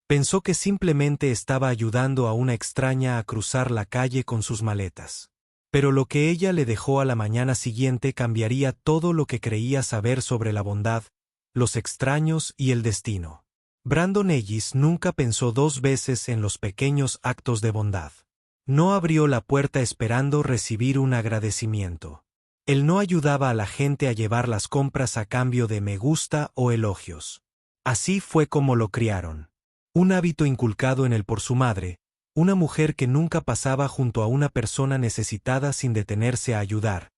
Pensó que simplemente estaba ayudando a una extraña a cruzar la calle con sus maletas. Pero lo que ella le dejó a la mañana siguiente cambiaría todo lo que creía saber sobre la bondad, los extraños y el destino. Brandon Ellis nunca pensó dos veces en los pequeños actos de bondad. No abrió la puerta esperando recibir un agradecimiento. Él no ayudaba a la gente a llevar las compras a cambio de me gusta o elogios. Así fue como lo criaron. Un hábito inculcado en él por su madre, una mujer que nunca pasaba junto a una persona necesitada sin detenerse a ayudar,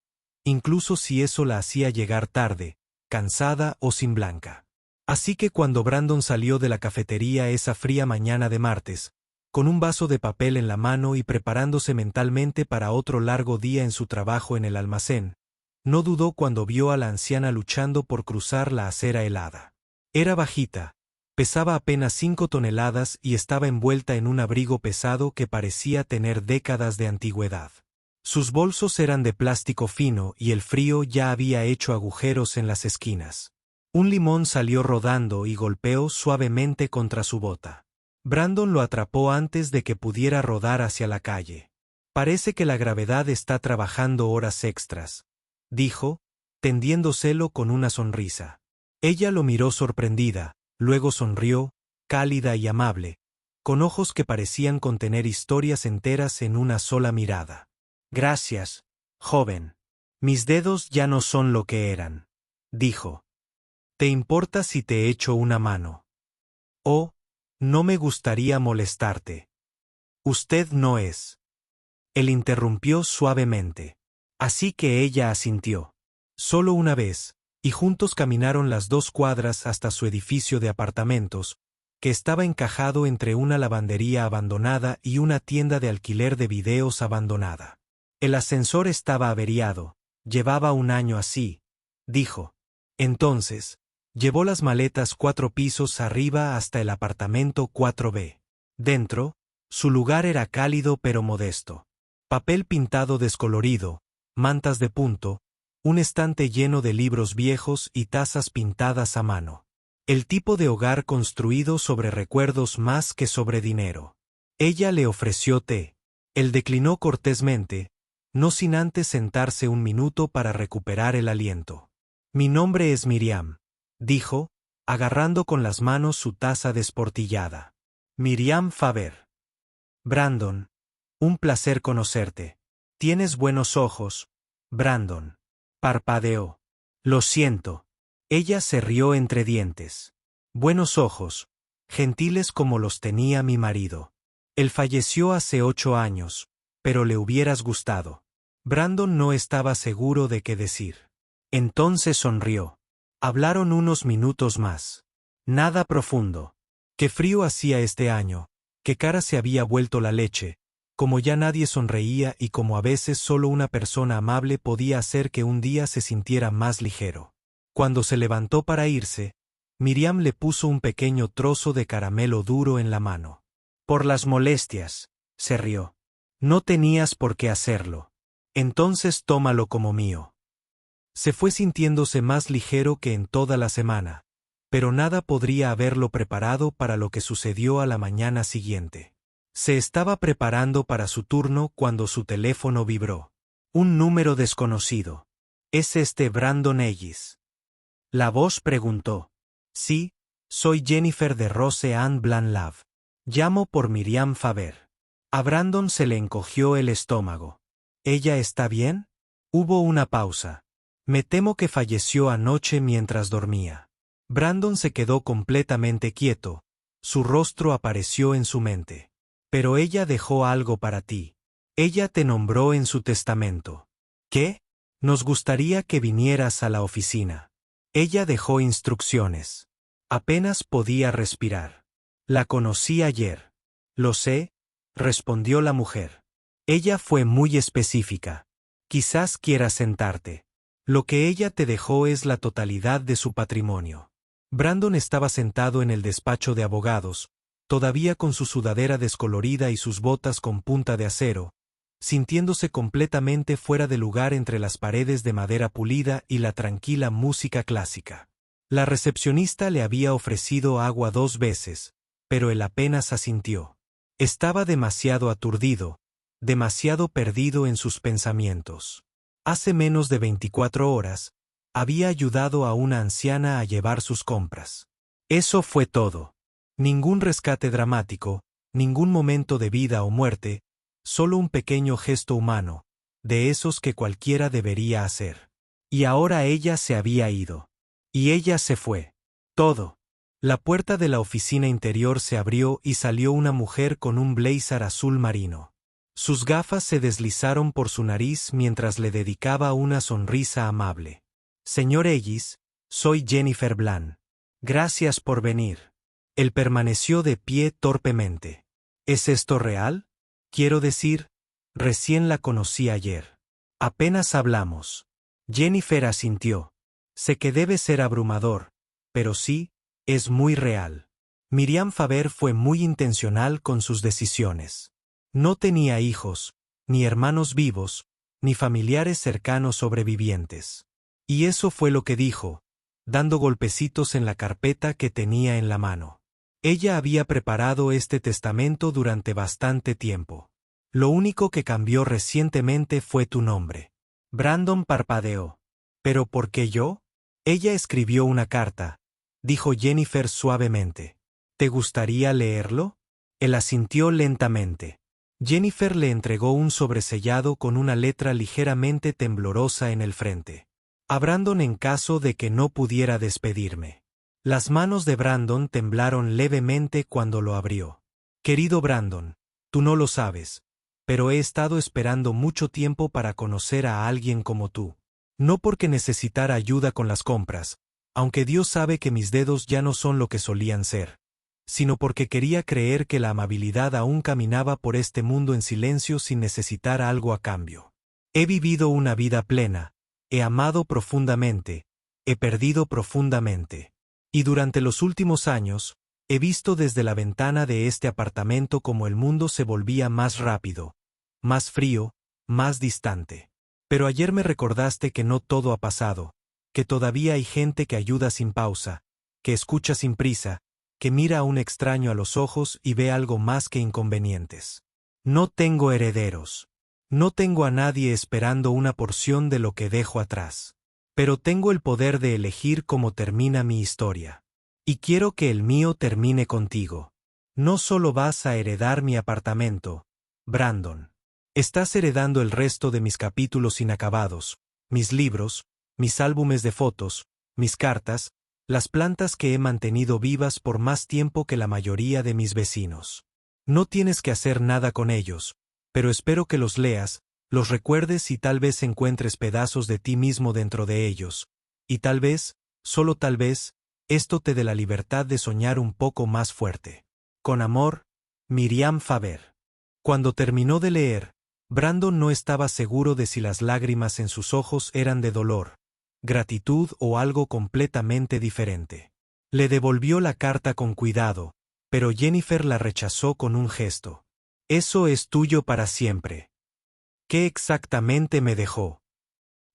incluso si eso la hacía llegar tarde, cansada o sin blanca. Así que cuando Brandon salió de la cafetería esa fría mañana de martes, con un vaso de papel en la mano y preparándose mentalmente para otro largo día en su trabajo en el almacén, no dudó cuando vio a la anciana luchando por cruzar la acera helada. Era bajita, pesaba apenas 5 toneladas y estaba envuelta en un abrigo pesado que parecía tener décadas de antigüedad. Sus bolsos eran de plástico fino y el frío ya había hecho agujeros en las esquinas. Un limón salió rodando y golpeó suavemente contra su bota. Brandon lo atrapó antes de que pudiera rodar hacia la calle. Parece que la gravedad está trabajando horas extras, dijo, tendiéndoselo con una sonrisa. Ella lo miró sorprendida, luego sonrió, cálida y amable, con ojos que parecían contener historias enteras en una sola mirada. Gracias, joven. Mis dedos ya no son lo que eran, dijo. ¿Te importa si te echo una mano? Oh, no me gustaría molestarte. Usted no es. Él interrumpió suavemente. Así que ella asintió. Solo una vez, y juntos caminaron las 2 cuadras hasta su edificio de apartamentos, que estaba encajado entre una lavandería abandonada y una tienda de alquiler de videos abandonada. El ascensor estaba averiado, llevaba un año así, dijo. Entonces, llevó las maletas 4 pisos arriba hasta el apartamento 4B. Dentro, su lugar era cálido pero modesto. Papel pintado descolorido, mantas de punto, un estante lleno de libros viejos y tazas pintadas a mano. El tipo de hogar construido sobre recuerdos más que sobre dinero. Ella le ofreció té. Él declinó cortésmente, no sin antes sentarse un minuto para recuperar el aliento. Mi nombre es Miriam, dijo, agarrando con las manos su taza desportillada. Miriam Faber. Brandon. Un placer conocerte. Tienes buenos ojos, Brandon. Parpadeó. Lo siento. Ella se rió entre dientes. Buenos ojos, gentiles como los tenía mi marido. Él falleció hace 8 años, pero le hubieras gustado. Brandon no estaba seguro de qué decir. Entonces sonrió. Hablaron unos minutos más. Nada profundo. Qué frío hacía este año, qué cara se había vuelto la leche, como ya nadie sonreía y como a veces solo una persona amable podía hacer que un día se sintiera más ligero. Cuando se levantó para irse, Miriam le puso un pequeño trozo de caramelo duro en la mano. Por las molestias, se rió. No tenías por qué hacerlo. Entonces tómalo como mío. Se fue sintiéndose más ligero que en toda la semana, pero nada podría haberlo preparado para lo que sucedió a la mañana siguiente. Se estaba preparando para su turno cuando su teléfono vibró. Un número desconocido. ¿Es este Brandon Ellis? La voz preguntó. Sí, soy Jennifer de Rose Ann Blanlove. Llamo por Miriam Faber. A Brandon se le encogió el estómago. ¿Ella está bien? Hubo una pausa. Me temo que falleció anoche mientras dormía. Brandon se quedó completamente quieto. Su rostro apareció en su mente. Pero ella dejó algo para ti. Ella te nombró en su testamento. ¿Qué? Nos gustaría que vinieras a la oficina. Ella dejó instrucciones. Apenas podía respirar. La conocí ayer. Lo sé, respondió la mujer. Ella fue muy específica. Quizás quieras sentarte. Lo que ella te dejó es la totalidad de su patrimonio. Brandon estaba sentado en el despacho de abogados, todavía con su sudadera descolorida y sus botas con punta de acero, sintiéndose completamente fuera de lugar entre las paredes de madera pulida y la tranquila música clásica. La recepcionista le había ofrecido agua 2 veces, pero él apenas asintió. Estaba demasiado aturdido, demasiado perdido en sus pensamientos. Hace menos de 24 horas, había ayudado a una anciana a llevar sus compras. Eso fue todo. Ningún rescate dramático, ningún momento de vida o muerte, solo un pequeño gesto humano, de esos que cualquiera debería hacer. Y ahora ella se había ido. Y ella se fue. Todo. La puerta de la oficina interior se abrió y salió una mujer con un blazer azul marino. Sus gafas se deslizaron por su nariz mientras le dedicaba una sonrisa amable. Señor Ellis, soy Jennifer Bland. Gracias por venir. Él permaneció de pie torpemente. ¿Es esto real? Quiero decir, recién la conocí ayer. Apenas hablamos. Jennifer asintió. Sé que debe ser abrumador, pero sí, es muy real. Miriam Faber fue muy intencional con sus decisiones. No tenía hijos, ni hermanos vivos, ni familiares cercanos sobrevivientes. Y eso fue lo que dijo, dando golpecitos en la carpeta que tenía en la mano. Ella había preparado este testamento durante bastante tiempo. Lo único que cambió recientemente fue tu nombre. Brandon parpadeó. ¿Pero por qué yo? Ella escribió una carta, dijo Jennifer suavemente. ¿Te gustaría leerlo? Él asintió lentamente. Jennifer le entregó un sobresellado con una letra ligeramente temblorosa en el frente. A Brandon en caso de que no pudiera despedirme. Las manos de Brandon temblaron levemente cuando lo abrió. Querido Brandon, tú no lo sabes, pero he estado esperando mucho tiempo para conocer a alguien como tú. No porque necesitara ayuda con las compras, aunque Dios sabe que mis dedos ya no son lo que solían ser, sino porque quería creer que la amabilidad aún caminaba por este mundo en silencio sin necesitar algo a cambio. He vivido una vida plena, he amado profundamente, he perdido profundamente. Y durante los últimos años, he visto desde la ventana de este apartamento cómo el mundo se volvía más rápido, más frío, más distante. Pero ayer me recordaste que no todo ha pasado, que todavía hay gente que ayuda sin pausa, que escucha sin prisa, que mira a un extraño a los ojos y ve algo más que inconvenientes. No tengo herederos. No tengo a nadie esperando una porción de lo que dejo atrás. Pero tengo el poder de elegir cómo termina mi historia. Y quiero que el mío termine contigo. No solo vas a heredar mi apartamento, Brandon. Estás heredando el resto de mis capítulos inacabados, mis libros, mis álbumes de fotos, mis cartas, las plantas que he mantenido vivas por más tiempo que la mayoría de mis vecinos. No tienes que hacer nada con ellos, pero espero que los leas, los recuerdes y tal vez encuentres pedazos de ti mismo dentro de ellos, y tal vez, solo tal vez, esto te dé la libertad de soñar un poco más fuerte. Con amor, Miriam Faber. Cuando terminó de leer, Brandon no estaba seguro de si las lágrimas en sus ojos eran de dolor, gratitud o algo completamente diferente. Le devolvió la carta con cuidado, pero Jennifer la rechazó con un gesto. Eso es tuyo para siempre. ¿Qué exactamente me dejó?,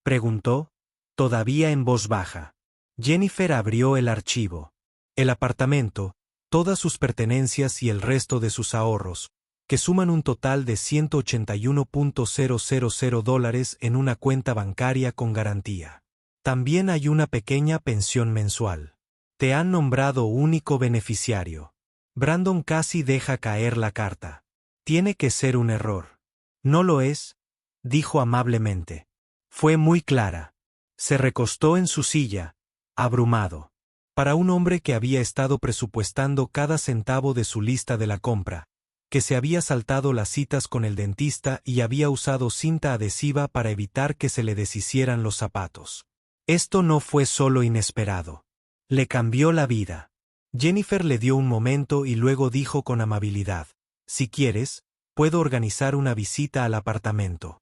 preguntó, todavía en voz baja. Jennifer abrió el archivo. El apartamento, todas sus pertenencias y el resto de sus ahorros, que suman un total de $181,000 en una cuenta bancaria con garantía. También hay una pequeña pensión mensual. Te han nombrado único beneficiario. Brandon casi deja caer la carta. Tiene que ser un error. No lo es, dijo amablemente. Fue muy clara. Se recostó en su silla, abrumado. Para un hombre que había estado presupuestando cada centavo de su lista de la compra, que se había saltado las citas con el dentista y había usado cinta adhesiva para evitar que se le deshicieran los zapatos. Esto no fue solo inesperado. Le cambió la vida. Jennifer le dio un momento y luego dijo con amabilidad, si quieres, puedo organizar una visita al apartamento.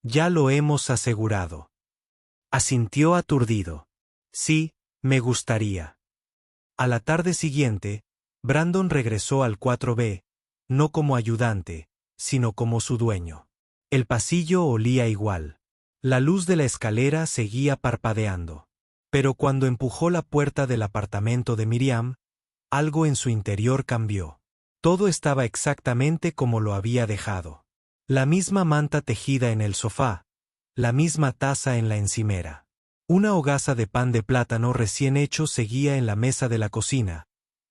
Ya lo hemos asegurado. Asintió aturdido. Sí, me gustaría. A la tarde siguiente, Brandon regresó al 4B, no como ayudante, sino como su dueño. El pasillo olía igual. La luz de la escalera seguía parpadeando. Pero cuando empujó la puerta del apartamento de Miriam, algo en su interior cambió. Todo estaba exactamente como lo había dejado. La misma manta tejida en el sofá, la misma taza en la encimera. Una hogaza de pan de plátano recién hecho seguía en la mesa de la cocina,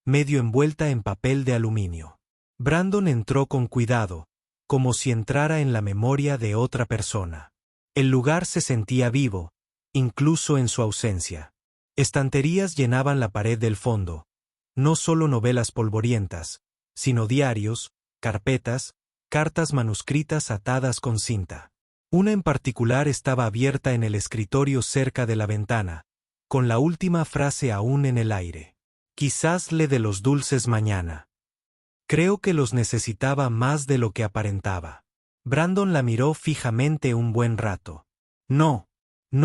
medio envuelta en papel de aluminio. Brandon entró con cuidado, como si entrara en la memoria de otra persona. El lugar se sentía vivo, incluso en su ausencia. Estanterías llenaban la pared del fondo, no solo novelas polvorientas, sino diarios, carpetas, cartas manuscritas atadas con cinta. Una en particular estaba abierta en el escritorio cerca de la ventana, con la última frase aún en el aire. Quizás le dé los dulces mañana. Creo que los necesitaba más de lo que aparentaba. Brandon la miró fijamente un buen rato. No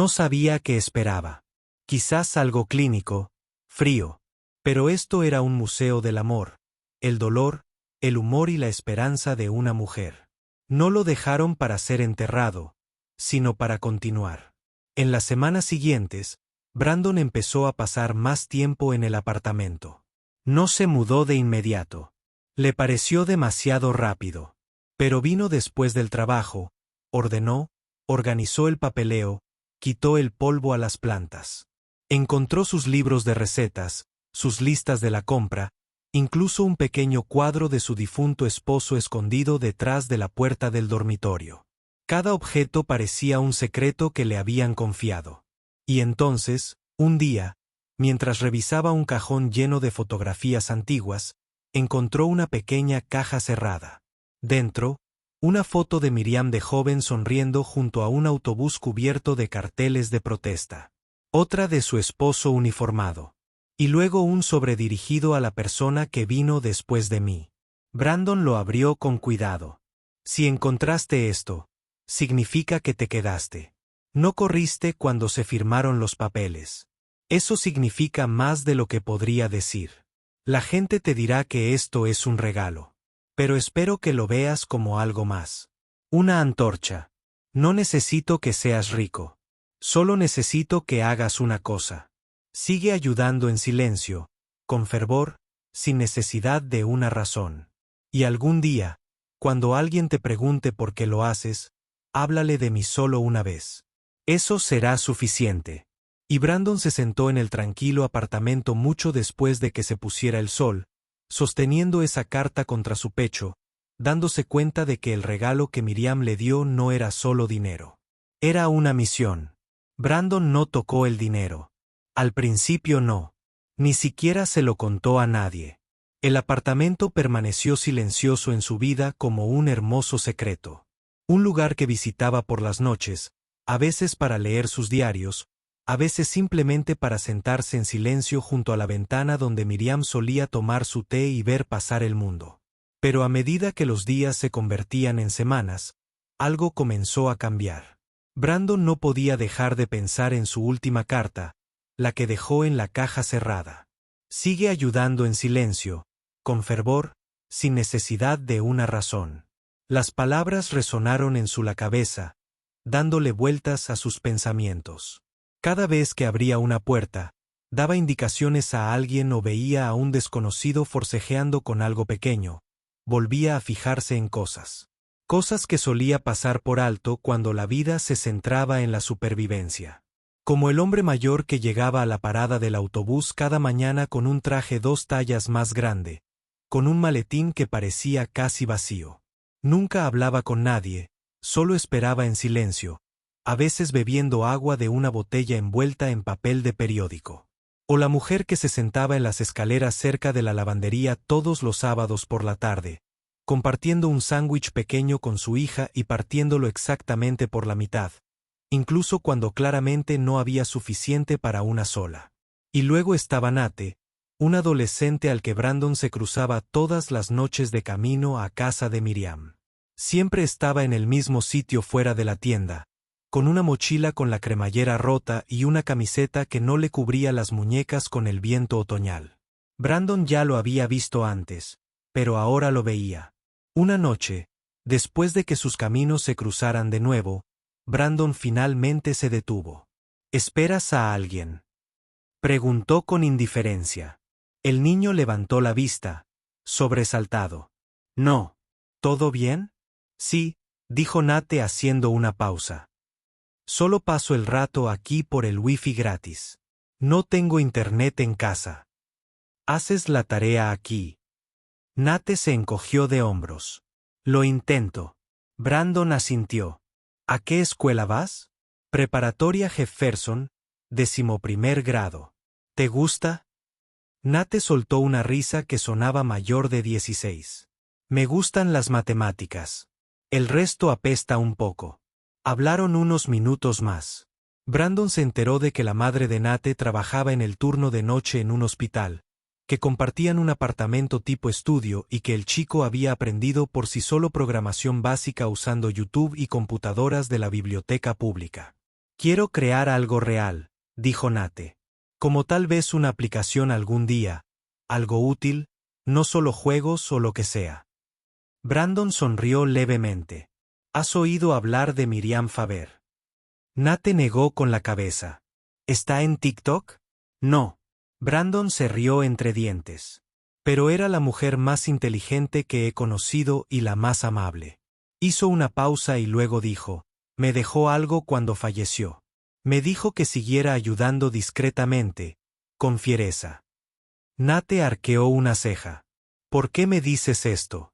sabía qué esperaba. Quizás algo clínico, frío. Pero esto era un museo del amor, el dolor, el humor y la esperanza de una mujer. No lo dejaron para ser enterrado, sino para continuar. En las semanas siguientes, Brandon empezó a pasar más tiempo en el apartamento. No se mudó de inmediato. Le pareció demasiado rápido. Pero vino después del trabajo, ordenó, organizó el papeleo, quitó el polvo a las plantas. Encontró sus libros de recetas, sus listas de la compra, incluso un pequeño cuadro de su difunto esposo escondido detrás de la puerta del dormitorio. Cada objeto parecía un secreto que le habían confiado. Y entonces, un día, mientras revisaba un cajón lleno de fotografías antiguas, encontró una pequeña caja cerrada. Dentro, una foto de Miriam de joven sonriendo junto a un autobús cubierto de carteles de protesta. Otra de su esposo uniformado. Y luego un sobre dirigido a la persona que vino después de mí. Brandon lo abrió con cuidado. Si encontraste esto, significa que te quedaste. No corriste cuando se firmaron los papeles. Eso significa más de lo que podría decir. La gente te dirá que esto es un regalo. Pero espero que lo veas como algo más. Una antorcha. No necesito que seas rico. Solo necesito que hagas una cosa. Sigue ayudando en silencio, con fervor, sin necesidad de una razón. Y algún día, cuando alguien te pregunte por qué lo haces, háblale de mí solo una vez. Eso será suficiente. Y Brandon se sentó en el tranquilo apartamento mucho después de que se pusiera el sol, sosteniendo esa carta contra su pecho, dándose cuenta de que el regalo que Miriam le dio no era solo dinero. Era una misión. Brandon no tocó el dinero. Al principio no. Ni siquiera se lo contó a nadie. El apartamento permaneció silencioso en su vida como un hermoso secreto. Un lugar que visitaba por las noches, a veces para leer sus diarios, a veces simplemente para sentarse en silencio junto a la ventana donde Miriam solía tomar su té y ver pasar el mundo. Pero a medida que los días se convertían en semanas, algo comenzó a cambiar. Brandon no podía dejar de pensar en su última carta, la que dejó en la caja cerrada. Sigue ayudando en silencio, con fervor, sin necesidad de una razón. Las palabras resonaron en su la cabeza, dándole vueltas a sus pensamientos. Cada vez que abría una puerta, daba indicaciones a alguien o veía a un desconocido forcejeando con algo pequeño, volvía a fijarse en cosas. Cosas que solía pasar por alto cuando la vida se centraba en la supervivencia. Como el hombre mayor que llegaba a la parada del autobús cada mañana con un traje 2 tallas más grande, con un maletín que parecía casi vacío. Nunca hablaba con nadie, solo esperaba en silencio, a veces bebiendo agua de una botella envuelta en papel de periódico. O la mujer que se sentaba en las escaleras cerca de la lavandería todos los sábados por la tarde, compartiendo un sándwich pequeño con su hija y partiéndolo exactamente por la mitad, incluso cuando claramente no había suficiente para una sola. Y luego estaba Nate, un adolescente al que Brandon se cruzaba todas las noches de camino a casa de Miriam. Siempre estaba en el mismo sitio fuera de la tienda, con una mochila con la cremallera rota y una camiseta que no le cubría las muñecas con el viento otoñal. Brandon ya lo había visto antes, pero ahora lo veía. Una noche, después de que sus caminos se cruzaran de nuevo, Brandon finalmente se detuvo. ¿Esperas a alguien?, preguntó con indiferencia. El niño levantó la vista, sobresaltado. No. ¿Todo bien? Sí, dijo Nate haciendo una pausa. Solo paso el rato aquí por el wifi gratis. No tengo internet en casa. ¿Haces la tarea aquí? Nate se encogió de hombros. Lo intento. Brandon asintió. ¿A qué escuela vas? Preparatoria Jefferson, 11º grado. ¿Te gusta? Nate soltó una risa que sonaba mayor de 16. Me gustan las matemáticas. El resto apesta un poco. Hablaron unos minutos más. Brandon se enteró de que la madre de Nate trabajaba en el turno de noche en un hospital, que compartían un apartamento tipo estudio y que el chico había aprendido por sí solo programación básica usando YouTube y computadoras de la biblioteca pública. Quiero crear algo real, dijo Nate. Como tal vez una aplicación algún día, algo útil, no solo juegos o lo que sea. Brandon sonrió levemente. ¿Has oído hablar de Miriam Faber? Nate negó con la cabeza. ¿Está en TikTok? No. Brandon se rió entre dientes. Pero era la mujer más inteligente que he conocido y la más amable. Hizo una pausa y luego dijo, me dejó algo cuando falleció. Me dijo que siguiera ayudando discretamente, con fiereza. Nate arqueó una ceja. ¿Por qué me dices esto?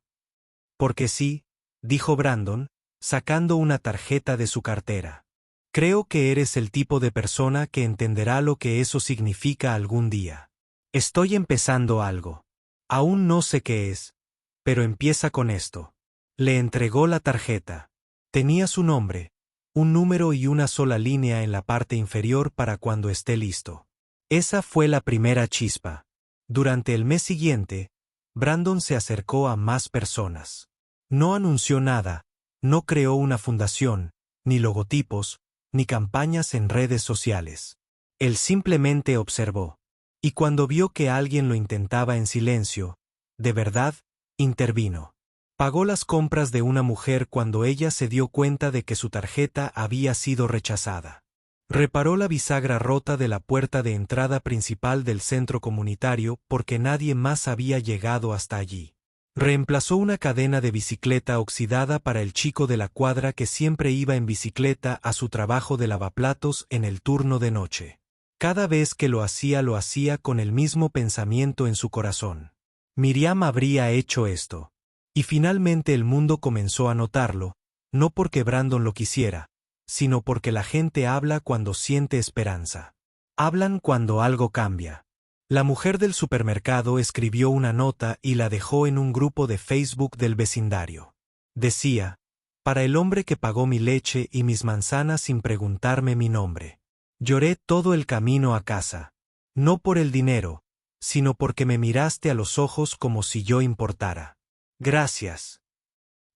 Porque sí, dijo Brandon, sacando una tarjeta de su cartera. Creo que eres el tipo de persona que entenderá lo que eso significa algún día. Estoy empezando algo. Aún no sé qué es, pero empieza con esto. Le entregó la tarjeta. Tenía su nombre, un número y una sola línea en la parte inferior para cuando esté listo. Esa fue la primera chispa. Durante el mes siguiente, Brandon se acercó a más personas. No anunció nada, no creó una fundación, ni logotipos, ni campañas en redes sociales. Él simplemente observó. Y cuando vio que alguien lo intentaba en silencio, de verdad, intervino. Pagó las compras de una mujer cuando ella se dio cuenta de que su tarjeta había sido rechazada. Reparó la bisagra rota de la puerta de entrada principal del centro comunitario porque nadie más había llegado hasta allí. Reemplazó una cadena de bicicleta oxidada para el chico de la cuadra que siempre iba en bicicleta a su trabajo de lavaplatos en el turno de noche. Cada vez que lo hacía con el mismo pensamiento en su corazón. Miriam habría hecho esto. Y finalmente el mundo comenzó a notarlo, no porque Brandon lo quisiera, sino porque la gente habla cuando siente esperanza. Hablan cuando algo cambia. La mujer del supermercado escribió una nota y la dejó en un grupo de Facebook del vecindario. Decía, para el hombre que pagó mi leche y mis manzanas sin preguntarme mi nombre. Lloré todo el camino a casa. No por el dinero, sino porque me miraste a los ojos como si yo importara. Gracias.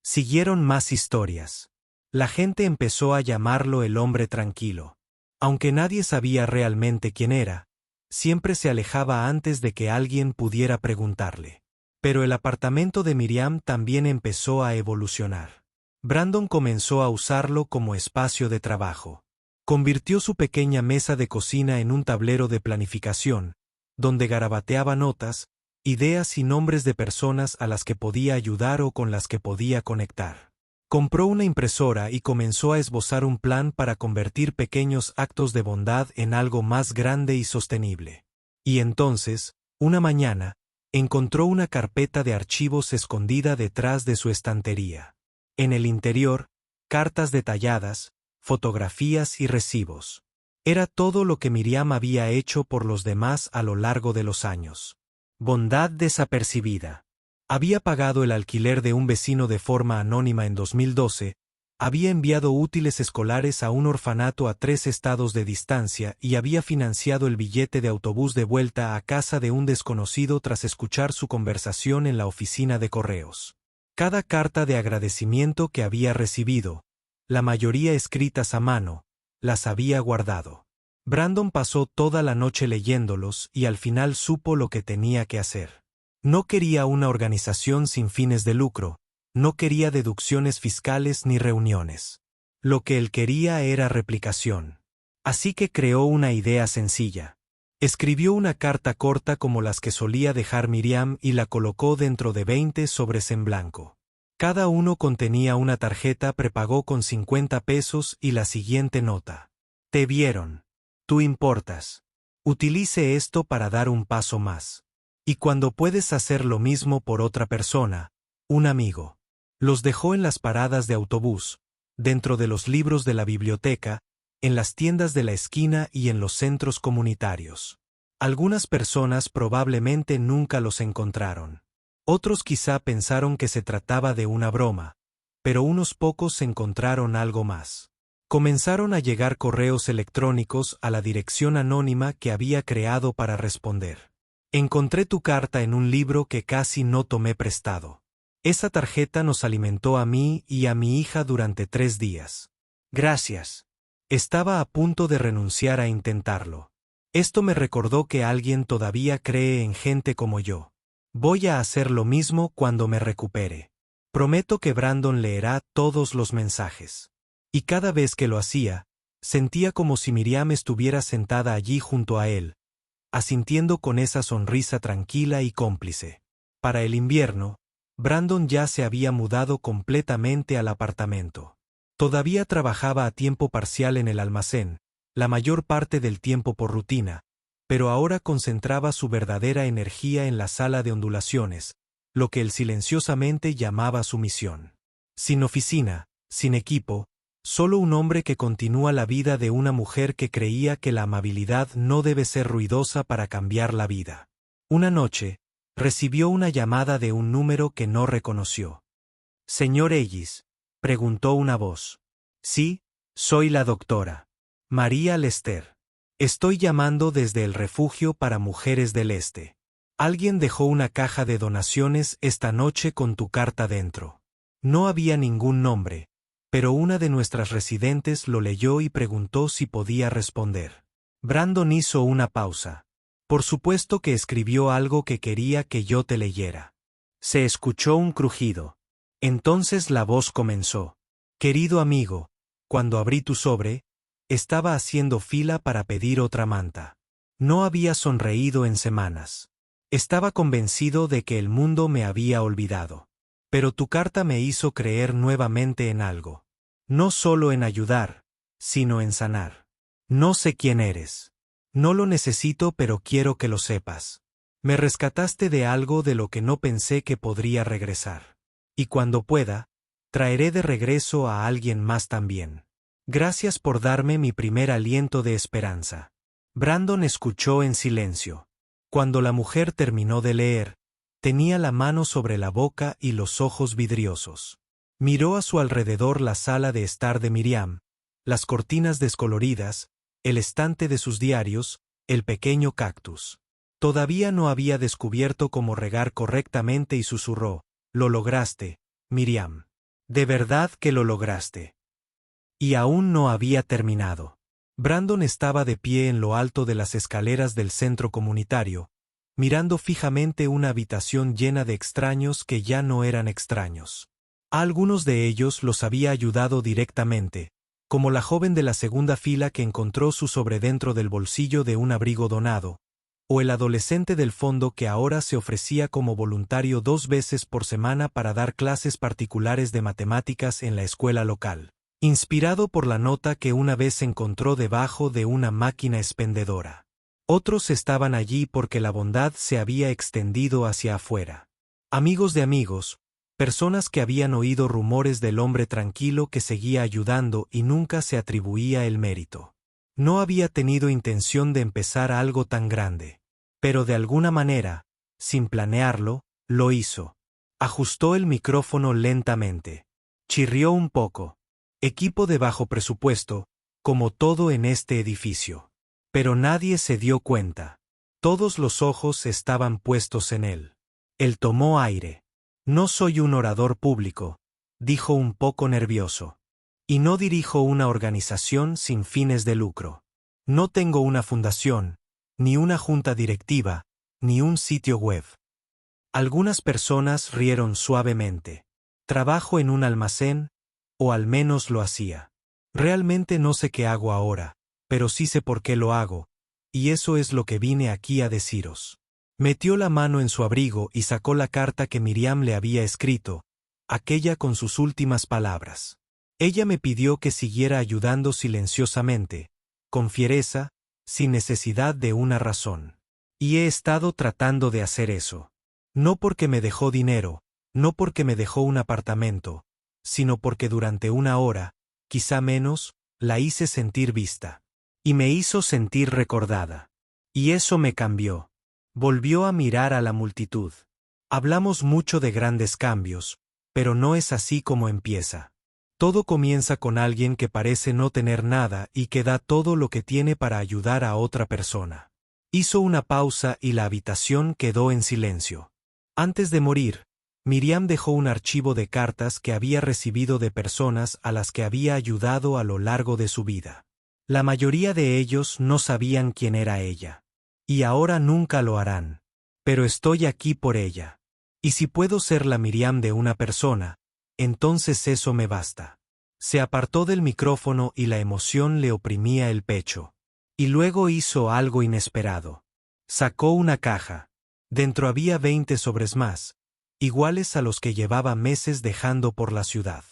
Siguieron más historias. La gente empezó a llamarlo el hombre tranquilo. Aunque nadie sabía realmente quién era, siempre se alejaba antes de que alguien pudiera preguntarle. Pero el apartamento de Miriam también empezó a evolucionar. Brandon comenzó a usarlo como espacio de trabajo. Convirtió su pequeña mesa de cocina en un tablero de planificación, donde garabateaba notas, ideas y nombres de personas a las que podía ayudar o con las que podía conectar. Compró una impresora y comenzó a esbozar un plan para convertir pequeños actos de bondad en algo más grande y sostenible. Y entonces, una mañana, encontró una carpeta de archivos escondida detrás de su estantería. En el interior, cartas detalladas, fotografías y recibos. Era todo lo que Miriam había hecho por los demás a lo largo de los años. Bondad desapercibida. Había pagado el alquiler de un vecino de forma anónima en 2012, había enviado útiles escolares a un orfanato a 3 estados de distancia y había financiado el billete de autobús de vuelta a casa de un desconocido tras escuchar su conversación en la oficina de correos. Cada carta de agradecimiento que había recibido, la mayoría escritas a mano, las había guardado. Brandon pasó toda la noche leyéndolos y al final supo lo que tenía que hacer. No quería una organización sin fines de lucro, no quería deducciones fiscales ni reuniones. Lo que él quería era replicación. Así que creó una idea sencilla. Escribió una carta corta como las que solía dejar Miriam y la colocó dentro de 20 sobres en blanco. Cada uno contenía una tarjeta prepagó con 50 pesos y la siguiente nota. Te vieron. Tú importas. Utilice esto para dar un paso más. Y cuando puedes hacer lo mismo por otra persona, un amigo. Los dejó en las paradas de autobús, dentro de los libros de la biblioteca, en las tiendas de la esquina y en los centros comunitarios. Algunas personas probablemente nunca los encontraron. Otros quizá pensaron que se trataba de una broma, pero unos pocos encontraron algo más. Comenzaron a llegar correos electrónicos a la dirección anónima que había creado para responder. Encontré tu carta en un libro que casi no tomé prestado. Esa tarjeta nos alimentó a mí y a mi hija durante 3 días. Gracias. Estaba a punto de renunciar a intentarlo. Esto me recordó que alguien todavía cree en gente como yo. Voy a hacer lo mismo cuando me recupere. Prometo que Brandon leerá todos los mensajes. Y cada vez que lo hacía, sentía como si Miriam estuviera sentada allí junto a él, asintiendo con esa sonrisa tranquila y cómplice. Para el invierno, Brandon ya se había mudado completamente al apartamento. Todavía trabajaba a tiempo parcial en el almacén, la mayor parte del tiempo por rutina, pero ahora concentraba su verdadera energía en la sala de ondulaciones, lo que él silenciosamente llamaba su misión. Sin oficina, sin equipo, solo un hombre que continúa la vida de una mujer que creía que la amabilidad no debe ser ruidosa para cambiar la vida. Una noche, recibió una llamada de un número que no reconoció. «Señor Ellis», preguntó una voz. «Sí, soy la doctora. María Lester. Estoy llamando desde el refugio para mujeres del Este. Alguien dejó una caja de donaciones esta noche con tu carta dentro. No había ningún nombre, pero una de nuestras residentes lo leyó y preguntó si podía responder». Brandon hizo una pausa. «Por supuesto que escribió algo que quería que yo te leyera». Se escuchó un crujido. Entonces la voz comenzó. «Querido amigo, cuando abrí tu sobre, estaba haciendo fila para pedir otra manta. No había sonreído en semanas. Estaba convencido de que el mundo me había olvidado. Pero tu carta me hizo creer nuevamente en algo. No solo en ayudar, sino en sanar. No sé quién eres. No lo necesito, pero quiero que lo sepas. Me rescataste de algo de lo que no pensé que podría regresar. Y cuando pueda, traeré de regreso a alguien más también. Gracias por darme mi primer aliento de esperanza». Brandon escuchó en silencio. Cuando la mujer terminó de leer, tenía la mano sobre la boca y los ojos vidriosos. Miró a su alrededor la sala de estar de Miriam, las cortinas descoloridas, el estante de sus diarios, el pequeño cactus. Todavía no había descubierto cómo regar correctamente y susurró: «Lo lograste, Miriam. De verdad que lo lograste». Y aún no había terminado. Brandon estaba de pie en lo alto de las escaleras del centro comunitario, mirando fijamente una habitación llena de extraños que ya no eran extraños. A algunos de ellos los había ayudado directamente, como la joven de la segunda fila que encontró su sobre dentro del bolsillo de un abrigo donado, o el adolescente del fondo que ahora se ofrecía como voluntario 2 veces por semana para dar clases particulares de matemáticas en la escuela local, inspirado por la nota que una vez encontró debajo de una máquina expendedora. Otros estaban allí porque la bondad se había extendido hacia afuera. Amigos de amigos, personas que habían oído rumores del hombre tranquilo que seguía ayudando y nunca se atribuía el mérito. No había tenido intención de empezar algo tan grande. Pero de alguna manera, sin planearlo, lo hizo. Ajustó el micrófono lentamente. Chirrió un poco. Equipo de bajo presupuesto, como todo en este edificio. Pero nadie se dio cuenta. Todos los ojos estaban puestos en él. Él tomó aire. «No soy un orador público», dijo un poco nervioso. «Y no dirijo una organización sin fines de lucro. No tengo una fundación, ni una junta directiva, ni un sitio web». Algunas personas rieron suavemente. «Trabajo en un almacén, o al menos lo hacía. Realmente no sé qué hago ahora, pero sí sé por qué lo hago, y eso es lo que vine aquí a deciros. Metió la mano en su abrigo y sacó la carta que Miriam le había escrito, aquella con sus últimas palabras. Ella me pidió que siguiera ayudando silenciosamente, con fiereza, sin necesidad de una razón. Y he estado tratando de hacer eso. No porque me dejó dinero, no porque me dejó un apartamento, sino porque durante una hora, quizá menos, la hice sentir vista. Y me hizo sentir recordada. Y eso me cambió. Volvió a mirar a la multitud. Hablamos mucho de grandes cambios, pero no es así como empieza. Todo comienza con alguien que parece no tener nada y que da todo lo que tiene para ayudar a otra persona. Hizo una pausa y la habitación quedó en silencio. Antes de morir, Miriam dejó un archivo de cartas que había recibido de personas a las que había ayudado a lo largo de su vida. La mayoría de ellos no sabían quién era ella. Y ahora nunca lo harán. Pero estoy aquí por ella. Y si puedo ser la Miriam de una persona, entonces eso me basta. Se apartó del micrófono y la emoción le oprimía el pecho. Y luego hizo algo inesperado. Sacó una caja. Dentro había 20 sobres más, iguales a los que llevaba meses dejando por la ciudad.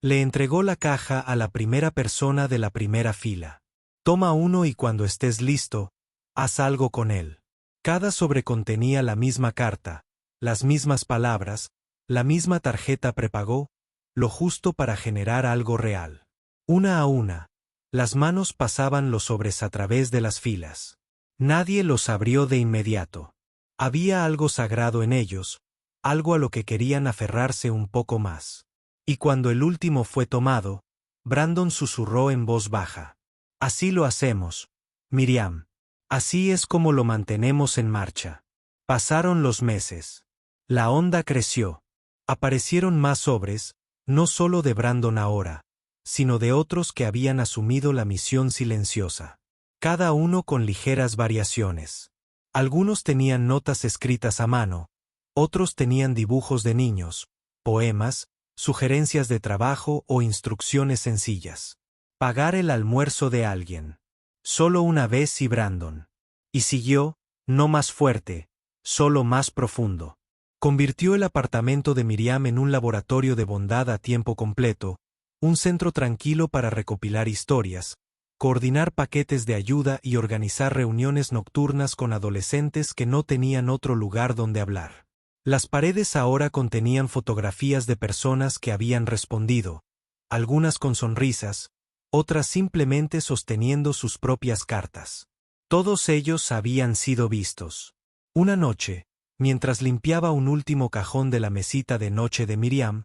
Le entregó la caja a la primera persona de la primera fila. Toma uno y cuando estés listo, haz algo con él. Cada sobre contenía la misma carta, las mismas palabras, la misma tarjeta prepago, lo justo para generar algo real. Una a una, las manos pasaban los sobres a través de las filas. Nadie los abrió de inmediato. Había algo sagrado en ellos, algo a lo que querían aferrarse un poco más. Y cuando el último fue tomado, Brandon susurró en voz baja. Así lo hacemos, Miriam. Así es como lo mantenemos en marcha. Pasaron los meses. La onda creció. Aparecieron más sobres, no solo de Brandon ahora, sino de otros que habían asumido la misión silenciosa. Cada uno con ligeras variaciones. Algunos tenían notas escritas a mano, otros tenían dibujos de niños, poemas, sugerencias de trabajo o instrucciones sencillas. Pagar el almuerzo de alguien. Solo una vez y Brandon. Y siguió, no más fuerte, solo más profundo. Convirtió el apartamento de Miriam en un laboratorio de bondad a tiempo completo, un centro tranquilo para recopilar historias, coordinar paquetes de ayuda y organizar reuniones nocturnas con adolescentes que no tenían otro lugar donde hablar. Las paredes ahora contenían fotografías de personas que habían respondido, algunas con sonrisas, otras simplemente sosteniendo sus propias cartas. Todos ellos habían sido vistos. Una noche, mientras limpiaba un último cajón de la mesita de noche de Miriam,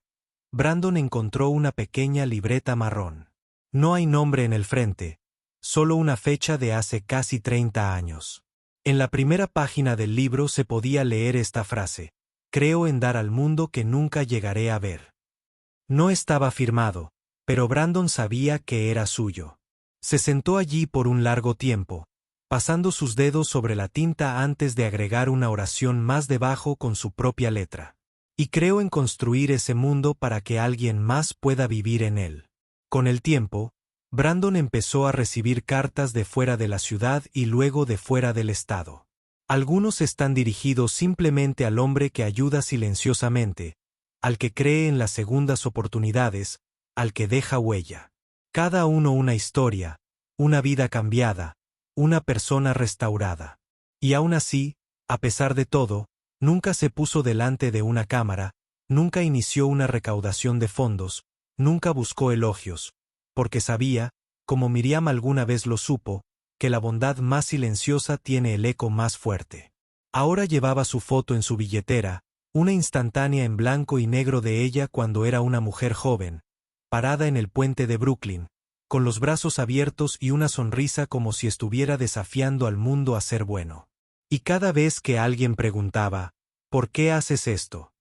Brandon encontró una pequeña libreta marrón. No hay nombre en el frente, solo una fecha de hace casi 30 años. En la primera página del libro se podía leer esta frase: creo en dar al mundo que nunca llegaré a ver. No estaba firmado, pero Brandon sabía que era suyo. Se sentó allí por un largo tiempo, pasando sus dedos sobre la tinta antes de agregar una oración más debajo con su propia letra. Y creo en construir ese mundo para que alguien más pueda vivir en él. Con el tiempo, Brandon empezó a recibir cartas de fuera de la ciudad y luego de fuera del estado. Algunos están dirigidos simplemente al hombre que ayuda silenciosamente, al que cree en las segundas oportunidades, al que deja huella. Cada uno una historia, una vida cambiada, una persona restaurada. Y aún así, a pesar de todo, nunca se puso delante de una cámara, nunca inició una recaudación de fondos, nunca buscó elogios, porque sabía, como Miriam alguna vez lo supo, que la bondad más silenciosa tiene el eco más fuerte. Ahora llevaba su foto en su billetera, una instantánea en blanco y negro de ella cuando era una mujer joven, parada en el puente de Brooklyn, con los brazos abiertos y una sonrisa como si estuviera desafiando al mundo a ser bueno. Y cada vez que alguien preguntaba, ¿por qué haces esto?,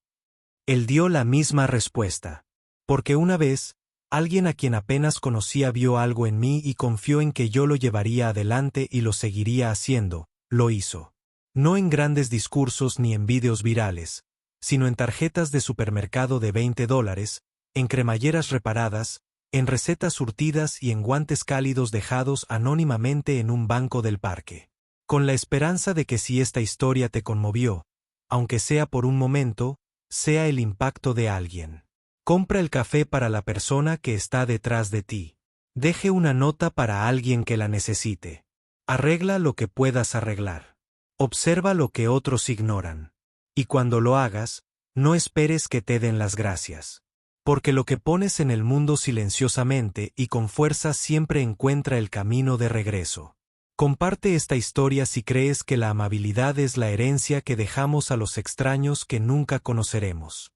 él dio la misma respuesta. Porque una vez, alguien a quien apenas conocía vio algo en mí y confió en que yo lo llevaría adelante y lo seguiría haciendo, lo hizo. No en grandes discursos ni en vídeos virales, sino en tarjetas de supermercado de $20, en cremalleras reparadas, en recetas surtidas y en guantes cálidos dejados anónimamente en un banco del parque. con la esperanza de que si esta historia te conmovió, aunque sea por un momento, sea el impacto de alguien. Compra el café para la persona que está detrás de ti. Deje una nota para alguien que la necesite. Arregla lo que puedas arreglar. Observa lo que otros ignoran. Y cuando lo hagas, no esperes que te den las gracias. Porque lo que pones en el mundo silenciosamente y con fuerza siempre encuentra el camino de regreso. Comparte esta historia si crees que la amabilidad es la herencia que dejamos a los extraños que nunca conoceremos.